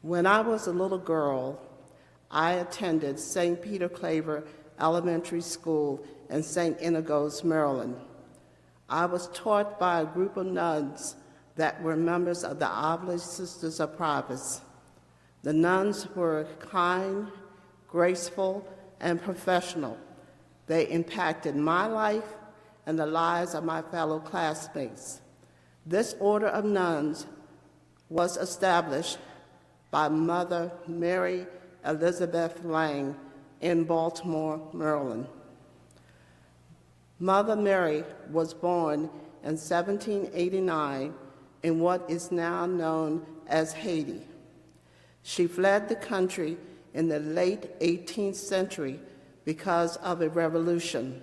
When I was a little girl, I attended St. Peter Claver Elementary School in St. Inigo's, Maryland. I was taught by a group of nuns that were members of the Oblate Sisters of Providence. The nuns were kind, graceful, and professional. They impacted my life and the lives of my fellow classmates. This order of nuns was established by Mother Mary Elizabeth Lang in Baltimore, Maryland. Mother Mary was born in 1789 in what is now known as Haiti. She fled the country in the late 18th century because of a revolution.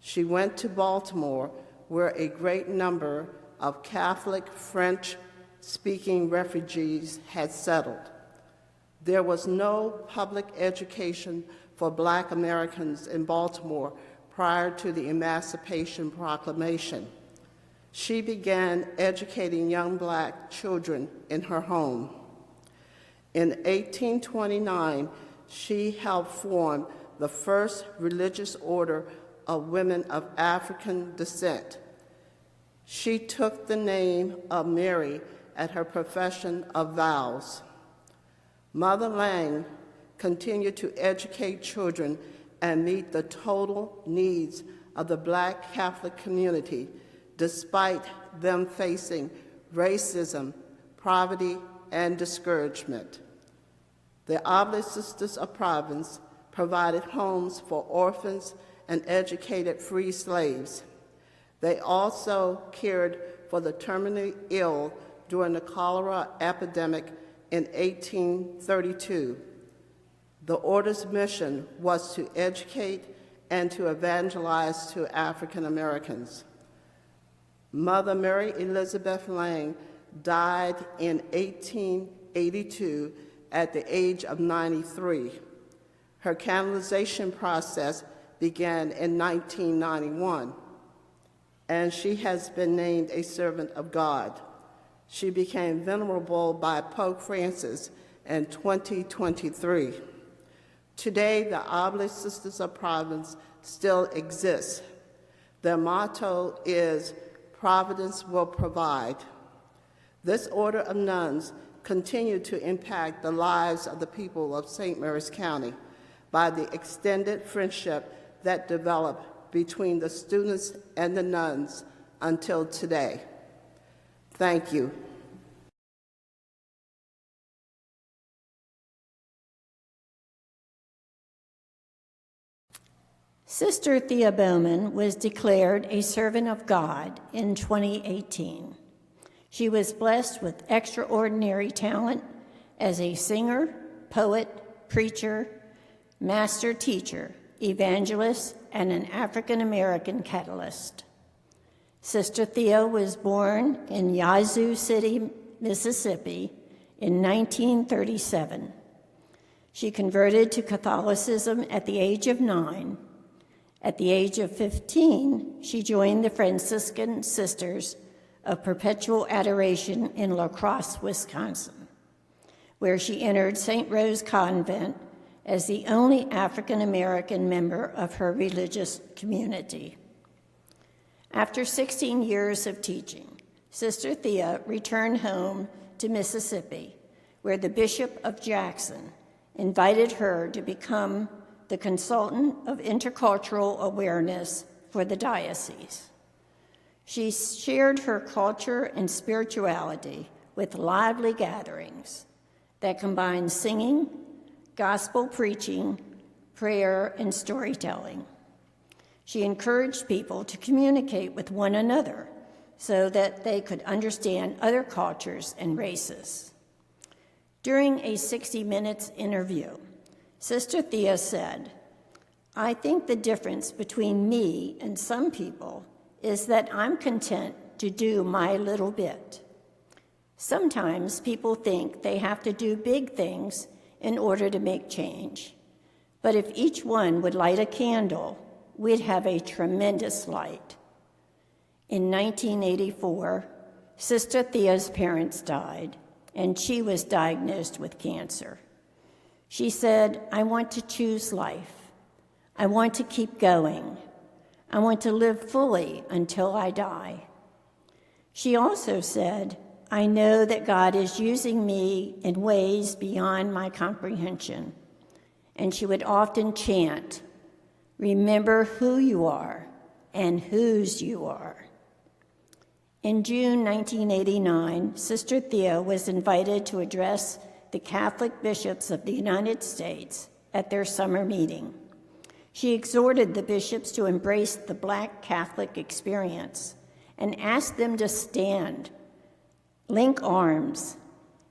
She went to Baltimore, where a great number of Catholic French-speaking refugees had settled. There was no public education for Black Americans in Baltimore prior to the Emancipation Proclamation. She began educating young Black children in her home. In 1829, she helped form the first religious order of women of African descent. She took the name of Mary at her profession of vows. Mother Lang continued to educate children and meet the total needs of the Black Catholic community, despite them facing racism, poverty, and discouragement. The Oblate Sisters of Providence provided homes for orphans and educated free slaves. They also cared for the terminally ill during the cholera epidemic in 1832. The order's mission was to educate and to evangelize to African Americans. Mother Mary Elizabeth Lang died in 1882 at the age of 93. Her canonization process began in 1991, and she has been named a servant of God. She became venerable by Pope Francis in 2023. Today, the Oblate Sisters of Providence still exist. Their motto is, "Providence will provide." This order of nuns continued to impact the lives of the people of St. Mary's County by the extended friendship that developed between the students and the nuns until today. Thank you. Sister Thea Bowman was declared a servant of God in 2018. She was blessed with extraordinary talent as a singer, poet, preacher, master teacher, evangelist, and an African-American catalyst. Sister Thea was born in Yazoo City, Mississippi in 1937. She converted to Catholicism at the age of 9. At the age of 15, she joined the Franciscan Sisters of Perpetual Adoration in La Crosse, Wisconsin, where she entered St. Rose Convent as the only African-American member of her religious community. After 16 years of teaching, Sister Thea returned home to Mississippi, where the Bishop of Jackson invited her to become the consultant of intercultural awareness for the diocese. She shared her culture and spirituality with lively gatherings that combined singing, gospel preaching, prayer, and storytelling. She encouraged people to communicate with one another so that they could understand other cultures and races. During a 60 Minutes interview, Sister Thea said, "I think the difference between me and some people is that I'm content to do my little bit. Sometimes people think they have to do big things in order to make change. But if each one would light a candle, we'd have a tremendous light." In 1984, Sister Thea's parents died, and she was diagnosed with cancer. She said, "I want to choose life. I want to keep going. I want to live fully until I die." She also said, "I know that God is using me in ways beyond my comprehension." And she would often chant, "Remember who you are and whose you are." In June 1989, Sister Thea was invited to address the Catholic bishops of the United States at their summer meeting. She exhorted the bishops to embrace the Black Catholic experience and asked them to stand, link arms,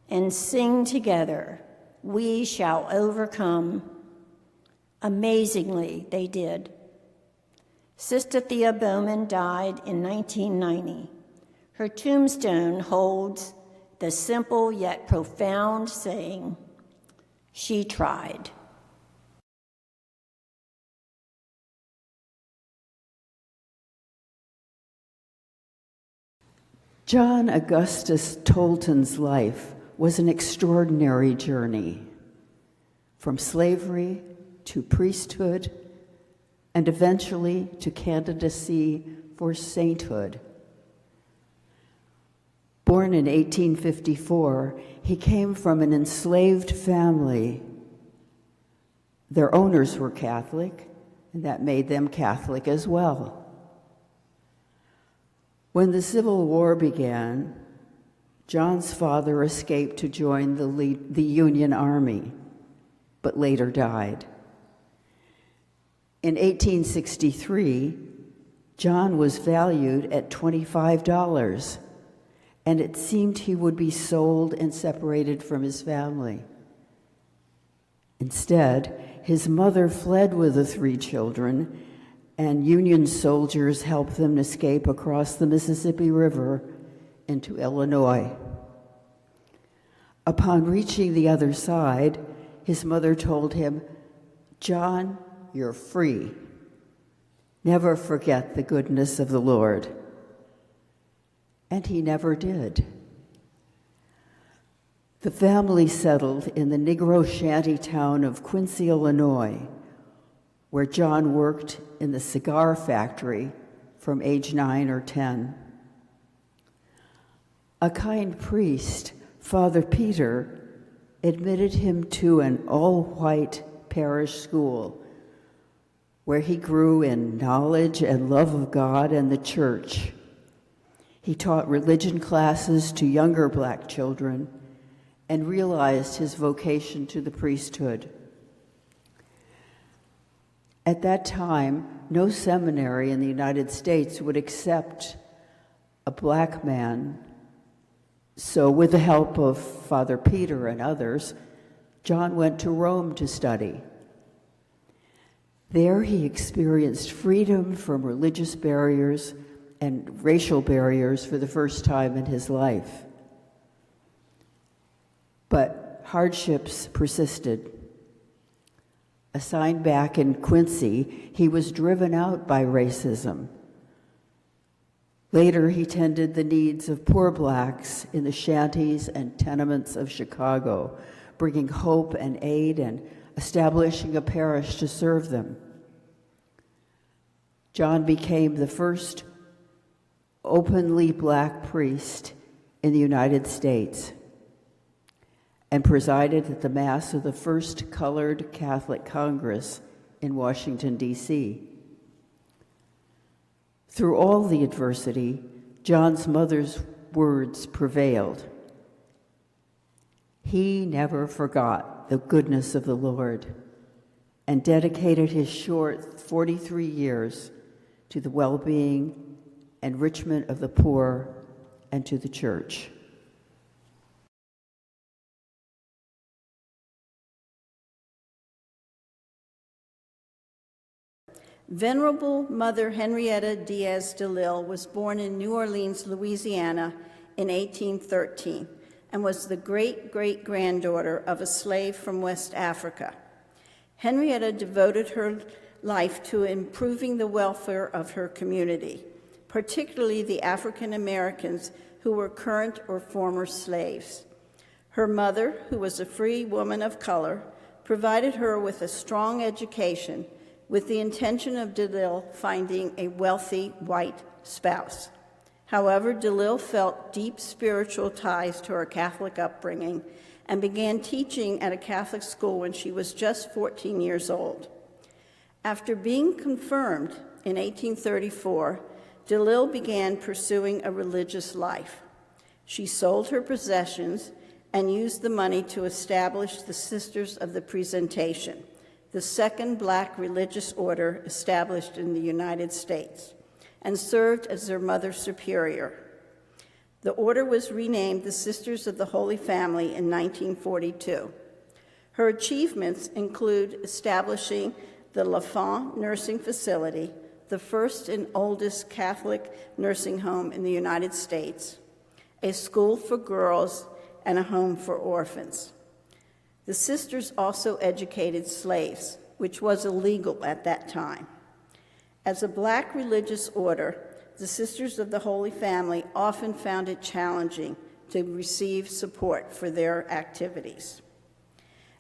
and sing together, "We shall overcome." Amazingly, they did. Sister Thea Bowman died in 1990. Her tombstone holds the simple yet profound saying, "She tried." John Augustus Tolton's life was an extraordinary journey, from slavery to priesthood and eventually to candidacy for sainthood. Born in 1854, he came from an enslaved family. Their owners were Catholic, and that made them Catholic as well. When the Civil War began, John's father escaped to join the Union Army, but later died. In 1863, John was valued at $25, and it seemed he would be sold and separated from his family. Instead, his mother fled with the 3 children, and Union soldiers helped them escape across the Mississippi River into Illinois. Upon reaching the other side, his mother told him, "John, you're free. Never forget the goodness of the Lord." And he never did. The family settled in the Negro shanty town of Quincy, Illinois, where John worked in the cigar factory from age 9 or 10. A kind priest, Father Peter, admitted him to an all-white parish school where he grew in knowledge and love of God and the church. He taught religion classes to younger Black children and realized his vocation to the priesthood. At that time, no seminary in the United States would accept a Black man. So with the help of Father Peter and others, John went to Rome to study. There he experienced freedom from religious barriers and racial barriers for the first time in his life. But hardships persisted. Assigned back in Quincy, he was driven out by racism. Later, he tended the needs of poor Blacks in the shanties and tenements of Chicago, bringing hope and aid and establishing a parish to serve them. John became the first openly Black priest in the United States and presided at the Mass of the first Colored Catholic Congress in Washington, D.C. Through all the adversity, John's mother's words prevailed. He never forgot the goodness of the Lord and dedicated his short 43 years to the well-being, enrichment of the poor, and to the church. Venerable Mother Henrietta Diaz de Lille was born in New Orleans, Louisiana in 1813 and was the great-great-granddaughter of a slave from West Africa. Henrietta devoted her life to improving the welfare of her community, particularly the African Americans who were current or former slaves. Her mother, who was a free woman of color, provided her with a strong education with the intention of DeLille finding a wealthy white spouse. However, DeLille felt deep spiritual ties to her Catholic upbringing and began teaching at a Catholic school when she was just 14 years old. After being confirmed in 1834, DeLille began pursuing a religious life. She sold her possessions and used the money to establish the Sisters of the Presentation, the second Black religious order established in the United States, and served as their Mother Superior. The order was renamed the Sisters of the Holy Family in 1942. Her achievements include establishing the L'Enfant Nursing Facility, the first and oldest Catholic nursing home in the United States, a school for girls, and a home for orphans. The sisters also educated slaves, which was illegal at that time. As a Black religious order, the Sisters of the Holy Family often found it challenging to receive support for their activities.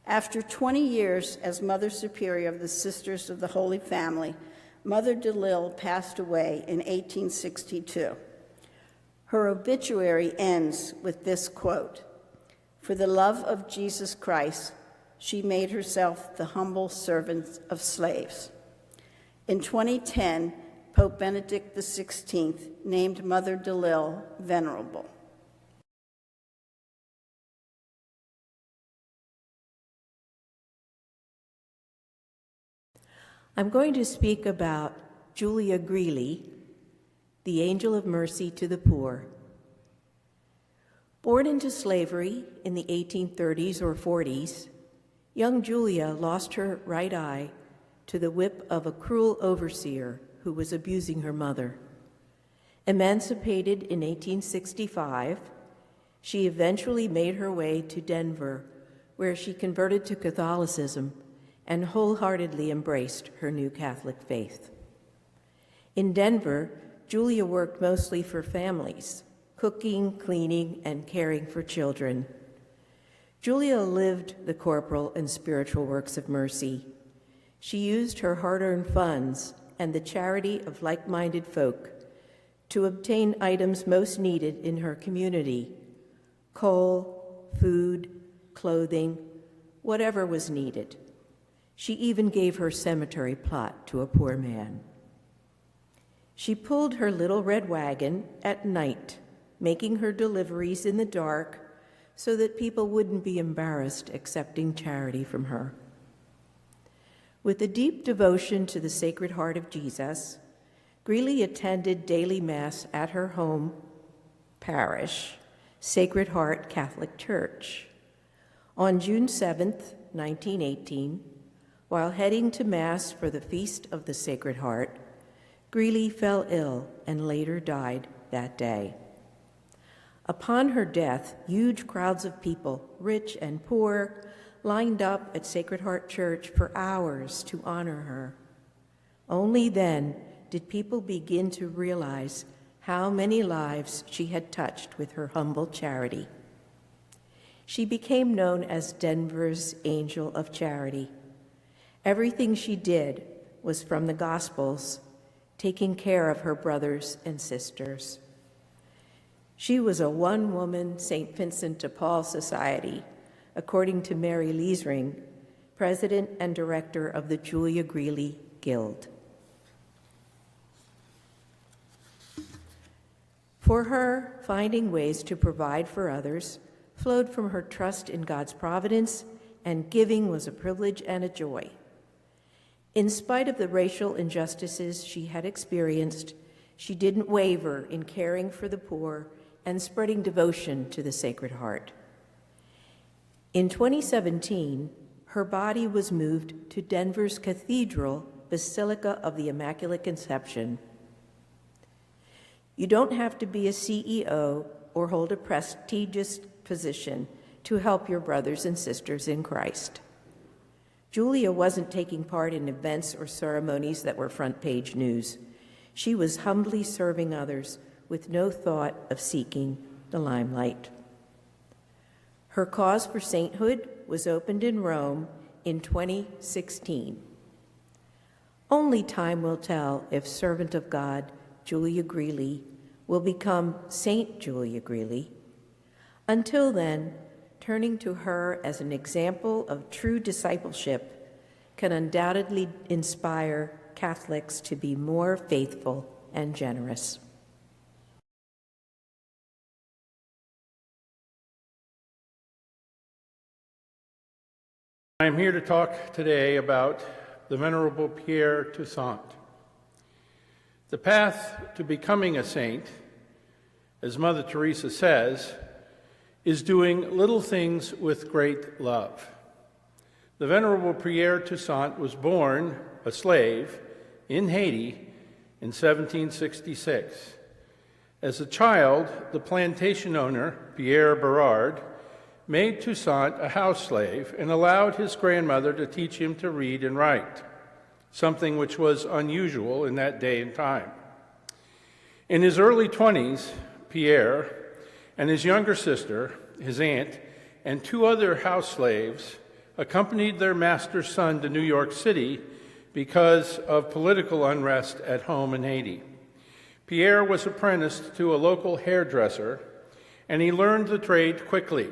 After 20 years as Mother Superior of the Sisters of the Holy Family, Mother DeLille passed away in 1862. Her obituary ends with this quote, "For the love of Jesus Christ, she made herself the humble servant of slaves." In 2010, Pope Benedict XVI named Mother DeLille venerable. I'm going to speak about Julia Greeley, the angel of mercy to the poor. Born into slavery in the 1830s or 40s, young Julia lost her right eye to the whip of a cruel overseer who was abusing her mother. Emancipated in 1865, she eventually made her way to Denver, where she converted to Catholicism and wholeheartedly embraced her new Catholic faith. In Denver, Julia worked mostly for families, cooking, cleaning, and caring for children. Julia lived the corporal and spiritual works of mercy. She used her hard-earned funds and the charity of like-minded folk to obtain items most needed in her community: coal, food, clothing, whatever was needed. She even gave her cemetery plot to a poor man. She pulled her little red wagon at night, making her deliveries in the dark so that people wouldn't be embarrassed accepting charity from her. With a deep devotion to the Sacred Heart of Jesus, Greeley attended daily Mass at her home parish, Sacred Heart Catholic Church. On June 7th, 1918, while heading to Mass for the Feast of the Sacred Heart, Greeley fell ill and later died that day. Upon her death, huge crowds of people, rich and poor, lined up at Sacred Heart Church for hours to honor her. Only then did people begin to realize how many lives she had touched with her humble charity. She became known as Denver's Angel of Charity. Everything she did was from the Gospels, taking care of her brothers and sisters. She was a one-woman St. Vincent de Paul Society, according to Mary Leesring, president and director of the Julia Greeley Guild. For her, finding ways to provide for others flowed from her trust in God's providence, and giving was a privilege and a joy. In spite of the racial injustices she had experienced, she didn't waver in caring for the poor and spreading devotion to the Sacred Heart. In 2017, her body was moved to Denver's Cathedral Basilica of the Immaculate Conception. You don't have to be a CEO or hold a prestigious position to help your brothers and sisters in Christ. Julia wasn't taking part in events or ceremonies that were front-page news. She was humbly serving others with no thought of seeking the limelight. Her cause for sainthood was opened in Rome in 2016. Only time will tell if servant of God Julia Greeley will become Saint Julia Greeley. Until then, turning to her as an example of true discipleship can undoubtedly inspire Catholics to be more faithful and generous. I am here to talk today about the Venerable Pierre Toussaint. The path to becoming a saint, as Mother Teresa says, is doing little things with great love. The Venerable Pierre Toussaint was born a slave in Haiti in 1766. As a child, the plantation owner, Pierre Berard, made Toussaint a house slave and allowed his grandmother to teach him to read and write, something which was unusual in that day and time. In his early 20s, Pierre and his younger sister, his aunt, and 2 other house slaves accompanied their master's son to New York City because of political unrest at home in Haiti. Pierre was apprenticed to a local hairdresser, and he learned the trade quickly.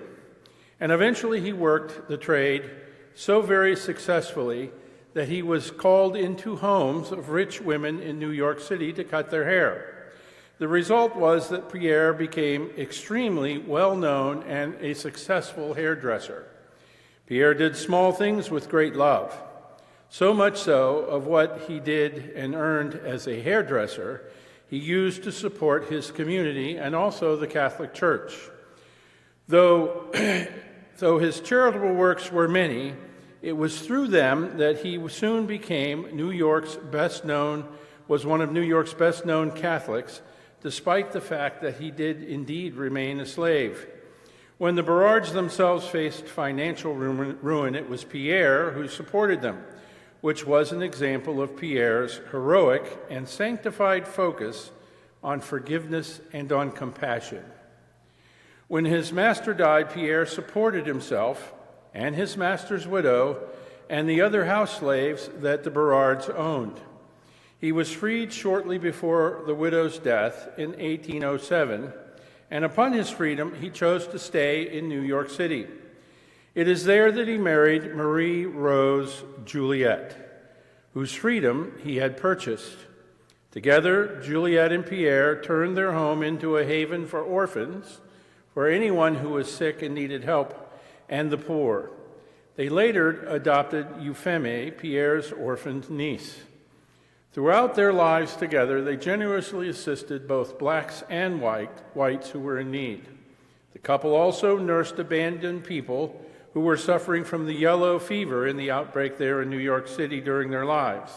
And eventually he worked the trade so very successfully that he was called into homes of rich women in New York City to cut their hair. The result was that Pierre became extremely well-known and a successful hairdresser. Pierre did small things with great love, so much so of what he did and earned as a hairdresser, he used to support his community and also the Catholic Church. Though his charitable works were many, it was through them that he soon became one of New York's best-known Catholics, despite the fact that he did indeed remain a slave. When the Berards themselves faced financial ruin, it was Pierre who supported them, which was an example of Pierre's heroic and sanctified focus on forgiveness and on compassion. When his master died, Pierre supported himself and his master's widow and the other house slaves that the Berards owned. He was freed shortly before the widow's death in 1807, and upon his freedom, he chose to stay in New York City. It is there that he married Marie Rose Juliet, whose freedom he had purchased. Together, Juliet and Pierre turned their home into a haven for orphans, for anyone who was sick and needed help, and the poor. They later adopted Euphemie, Pierre's orphaned niece. Throughout their lives together, they generously assisted both blacks and whites who were in need. The couple also nursed abandoned people who were suffering from the yellow fever in the outbreak there in New York City during their lives.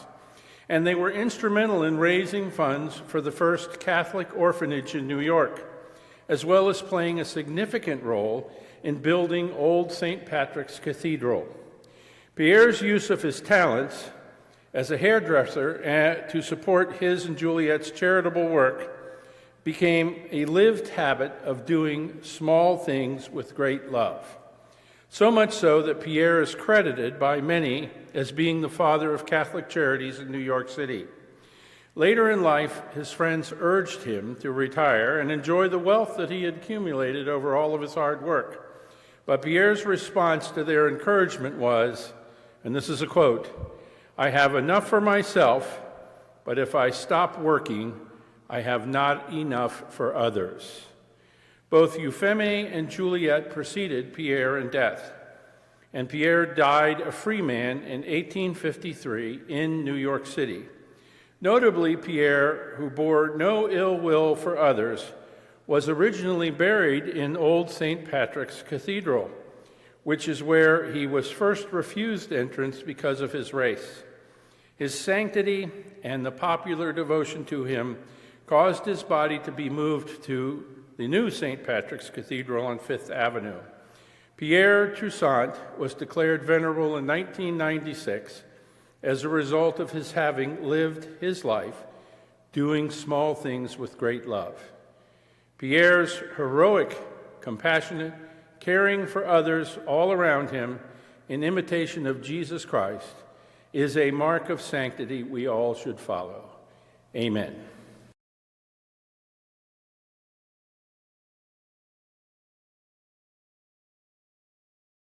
And they were instrumental in raising funds for the first Catholic orphanage in New York, as well as playing a significant role in building Old St. Patrick's Cathedral. Pierre's use of his talents as a hairdresser to support his and Juliet's charitable work became a lived habit of doing small things with great love. So much so that Pierre is credited by many as being the father of Catholic charities in New York City. Later in life, his friends urged him to retire and enjoy the wealth that he had accumulated over all of his hard work. But Pierre's response to their encouragement was, and this is a quote, "I have enough for myself, but if I stop working, I have not enough for others." Both Euphemie and Juliet preceded Pierre in death, and Pierre died a free man in 1853 in New York City. Notably, Pierre, who bore no ill will for others, was originally buried in Old St. Patrick's Cathedral, which is where he was first refused entrance because of his race. His sanctity and the popular devotion to him caused his body to be moved to the new St. Patrick's Cathedral on Fifth Avenue. Pierre Toussaint was declared venerable in 1996 as a result of his having lived his life doing small things with great love. Pierre's heroic, compassionate, caring for others all around him in imitation of Jesus Christ, is a mark of sanctity we all should follow. Amen.